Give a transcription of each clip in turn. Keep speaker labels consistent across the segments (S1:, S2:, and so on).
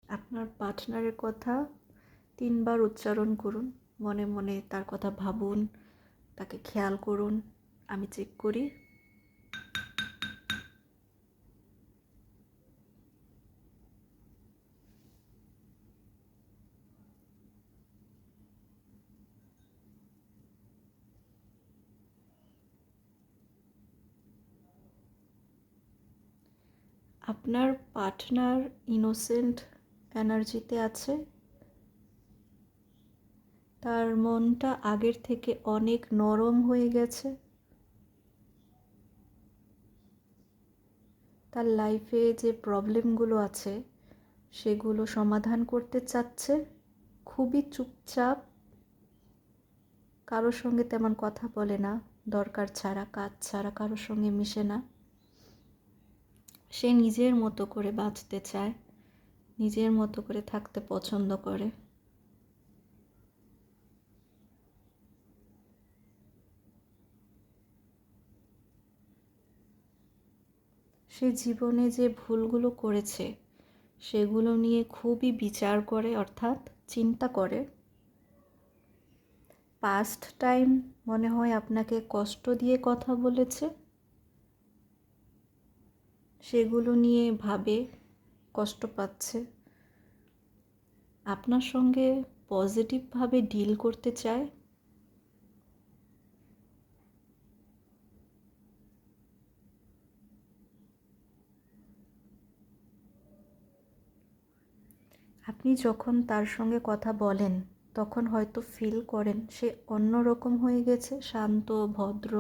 S1: আপনার পার্টনারের কথা ৩ বার উচ্চারণ করুন। মনে মনে তার কথা ভাবুন, তাকে খেয়াল করুন। আমি চেক করি। আপনার পার্টনার ইনোসেন্ট এনার্জিতে আছে। তার মনটা আগের থেকে অনেক নরম হয়ে গেছে। তার লাইফে যে প্রবলেমগুলো আছে সেগুলো সমাধান করতে চাচ্ছে। খুবই চুপচাপ, কারোর সঙ্গে তেমন কথা বলে না, দরকার ছাড়া, কাজ ছাড়া কারোর সঙ্গে মিশে না। সে নিজের মতো করে বাঁচতে চায়, নিজের মতো করে থাকতে পছন্দ করে। সে জীবনে যে ভুলগুলো করেছে সেগুলো নিয়ে খুবই বিচার করে, অর্থাৎ চিন্তা করে। পাস্ট টাইম মনে হয় আপনাকে কষ্ট দিয়ে কথা বলেছে, সেগুলো নিয়ে ভাবে, কষ্ট পাচ্ছে। আপনার সঙ্গে পজিটিভভাবে ডিল করতে চায়। আপনি যখন তার সঙ্গে কথা বলেন তখন হয়তো ফিল করেন সে অন্যরকম হয়ে গেছে, শান্ত, ভদ্র।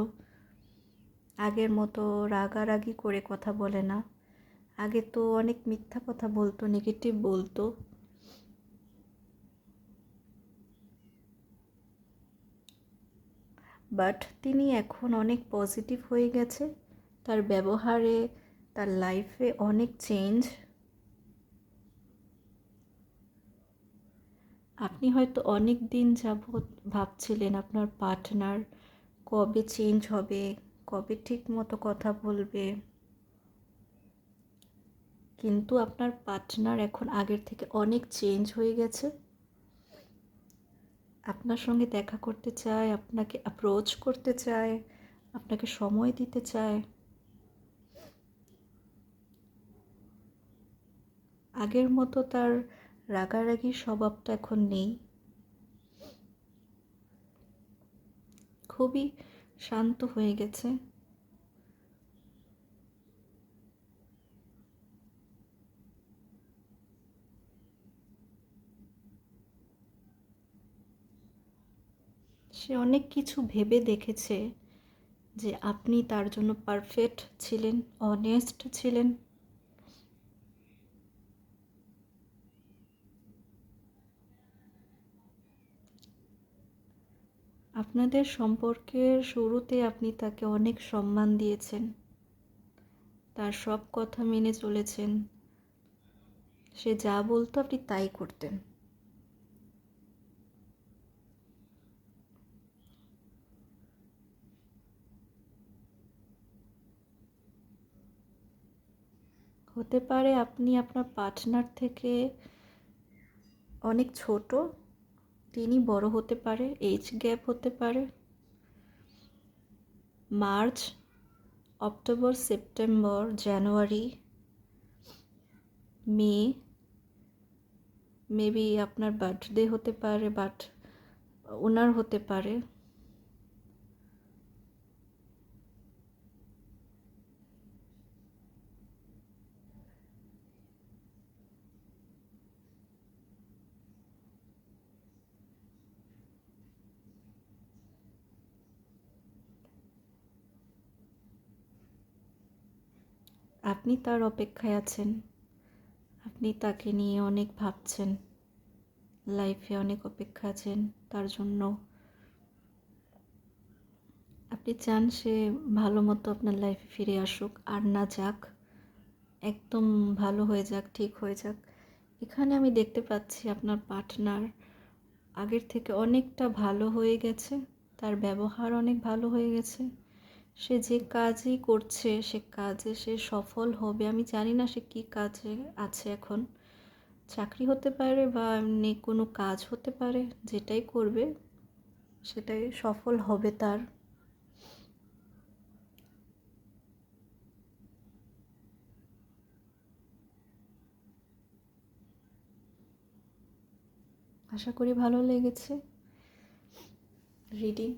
S1: আগের মতো রাগারাগি করে কথা বলে না। আগে তো অনেক মিথ্যা কথা বলতো, নেগেটিভ বলতো। বাট তিনি এখন অনেক পজিটিভ হয়ে গেছে। তার ব্যবহারে, তার লাইফে অনেক চেঞ্জ। আপনি হয়তো অনেক দিন যাবৎ ভাবছিলেন আপনার পার্টনার কবে চেঞ্জ হবে, কবে ঠিক মতো কথা বলবে। কিন্তু আপনার পার্টনার এখন আগের থেকে অনেক চেঞ্জ হয়ে গেছে। আপনার সঙ্গে দেখা করতে চায়, আপনাকে অ্যাপ্রোচ করতে চায়, আপনাকে সময় দিতে চায়। আগের মতো তার রাগারাগি স্বভাবটা এখন নেই। খুবই শান্ত হয়ে গেছে। সে অনেক কিছু ভেবে দেখেছে যে আপনি তার জন্য পারফেক্ট ছিলেন, অনেস্ট ছিলেন। আপনাদের সম্পর্কের শুরুতে আপনি তাকে অনেক সম্মান দিয়েছেন, তার সব কথা মেনে চলেছেন। সে যা বলতো আপনি তাই করতেন। হতে পারে আপনি আপনার পার্টনার থেকে অনেক ছোট, তিনি বড় হতে পারে, এজ গ্যাপ হতে পারে। মার্চ, অক্টোবর, সেপ্টেম্বর, জানুয়ারি, মে, মেবি আপনার বার্থডে হতে পারে, বাট ওনার হতে পারে। আপনি তার অপেক্ষায় আছেন, আপনি তাকে নিয়ে অনেক ভাবছেন, লাইফে অনেক অপেক্ষা আছেন তার জন্য। আপনি চান সে ভালো মতো আপনার লাইফে ফিরে আসুক, আর না যাক, একদম ভালো হয়ে যাক, ঠিক হয়ে যাক। এখানে আমি দেখতে পাচ্ছি আপনার পার্টনার আগের থেকে অনেকটা ভালো হয়ে গেছে, তার ব্যবহার অনেক ভালো হয়ে গেছে। সে যে কাজই করছে সে কাজে সে সফল হবে। আমি জানি না সে কী কাজে আছে এখন, চাকরি হতে পারে বা এমনি কোনো কাজ হতে পারে, যেটাই করবে সেটাই সফল হবে তার। আশা করি ভালো লেগেছে রিডিং।